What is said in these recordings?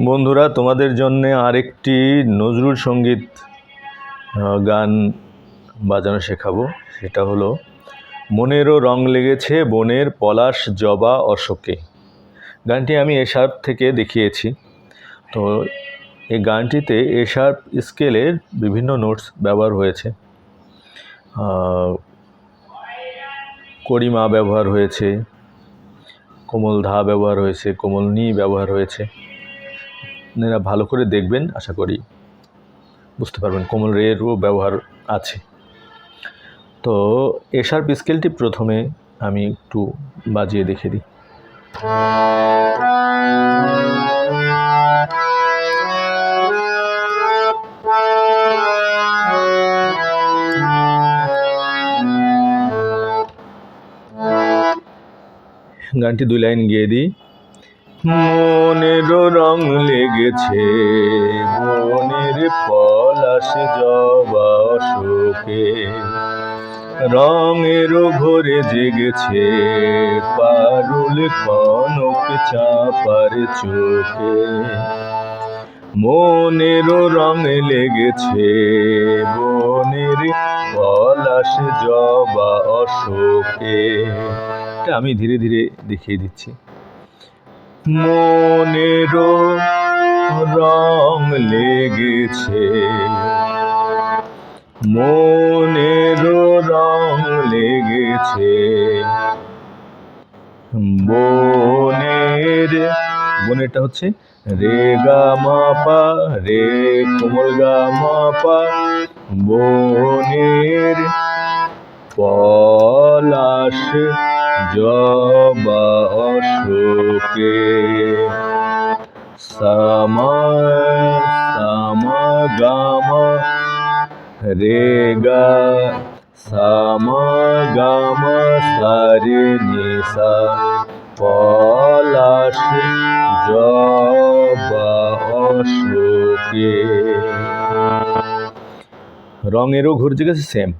বন্ধুরা, তোমাদের জন্যে আরেকটি নজরুল সঙ্গীত গান বাজানো শেখাবো। সেটা হলো মনেরও রং লেগেছে বনের পলাশ জবা অশোকে। গানটি আমি এ শার্প থেকে দেখিয়েছি। তো এই গানটিতে এ শার্প স্কেলের বিভিন্ন নোটস ব্যবহার হয়েছে। করিমা ব্যবহার হয়েছে, কোমল ধা ব্যবহার হয়েছে, কোমল নি ব্যবহার হয়েছে। আপনারা ভালো করে দেখবেন, আশা করি বুঝতে পারবেন কোমল রেরও ব্যবহার আছে। তো এ শার্প স্কেলটি প্রথমে আমি একটু বাজিয়ে দেখিয়ে দিই। গানটি 2 লাইন গেয়ে দিই। মনেরও রং লেগেছে বনের পলাশ জবা অশোকে, রঙেরও ঘরে জেগেছে পারুল কনক চাপার চোখে। মনেরও রং লেগেছে বনের পলাশ জবা অশোকে। আমি ধীরে ধীরে দেখিয়ে দিচ্ছি। মনেরও রং লেগেছে, মনেরও রং লেগেছে বনেরটা হচ্ছে রে গা মা পা, রে কোমল গা মা পা, বনের পলাশ জবা অশোকে। সামা সামা গামা রে গা, সামা গামা সারে নিসা, পলাশ জবা অশোকে। রঙেরও ঘোর জেগেছে, সেম।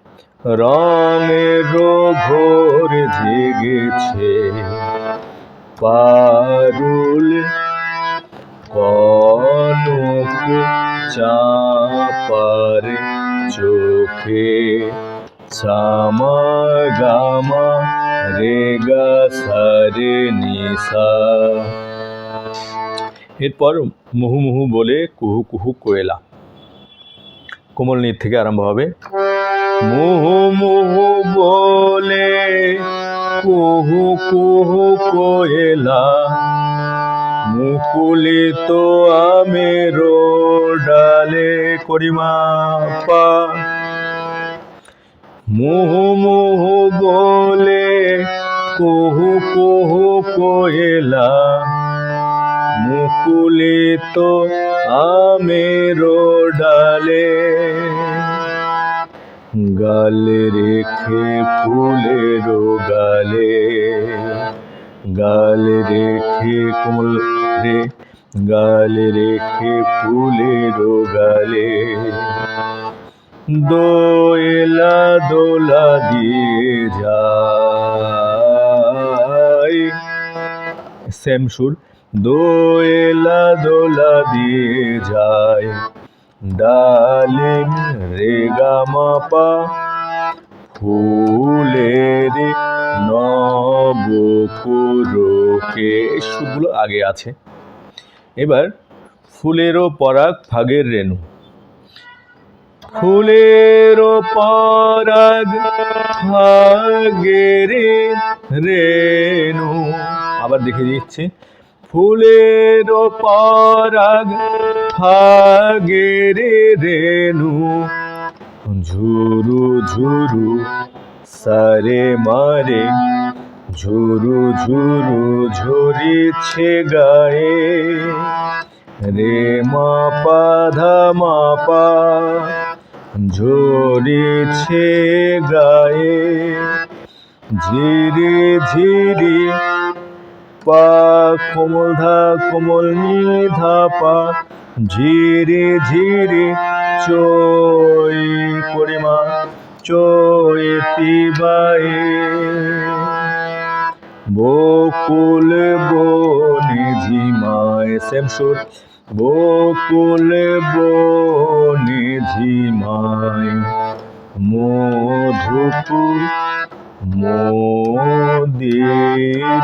রঙেরও ঘোর জেগেছে পারুল কনক চাপার চোখে। সামা গামা রে গা সারে নিসা। এরপর মুহু মুহু বলে কুহু কুহু কোয়েলা, কোমল নীর থেকে আরম্ভ হবে। মুহু মুহু বলে কুহু কুহু কোয়েলা, মুকুলিত আমের ডালে করিমা পা। মুহু মুহু বলে কুহু কুহু কোয়েলা, মুকুলিত আমের ডালে। গালে রেখে ফুলের গালে, গালে রেখে কোমল রে, গালে রেখে ফুলের গালে। দোয়েলা দোলা দিয়ে যায়, সেম সুর। দোয়েলা দোলা দিয়ে যায় ডালিম রে গা মা পা, ফুলের নবকুরকে। সুরগুলো আগে আছে। এবার ফুলেরও পরাগ ফাগের রেণু, ফুলেরও পরাগ ফাগের রেণু। আবার দেখে দিচ্ছি। ফুলেরও পরাগ ফাগের রেণু, ঝুরু ঝুরু সারে মারে, ঝুরু ঝুরু ঝরিছে গায়ে। রে মা পা ধা মা পা, ঝরিছে গায়ে। ঝিরি ঝিরি পা কোমল ধা কোমল নি ধা পা, ঝিরি ঝিরি চই করিমা চৈতি বায়ে। বকুল বনে ঝিমায়, সেম সুর, বকুল বনে ঝিমায়, মধুপুর মোদের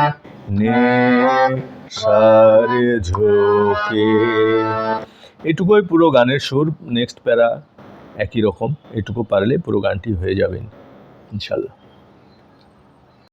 নেশার ঝোঁকে। এটুকুই পুরো গানের সুর। নেক্সট প্যারা একই রকম, এটুকু পারলে পুরো গানটি হয়ে যাবেন ইনশাল্লাহ।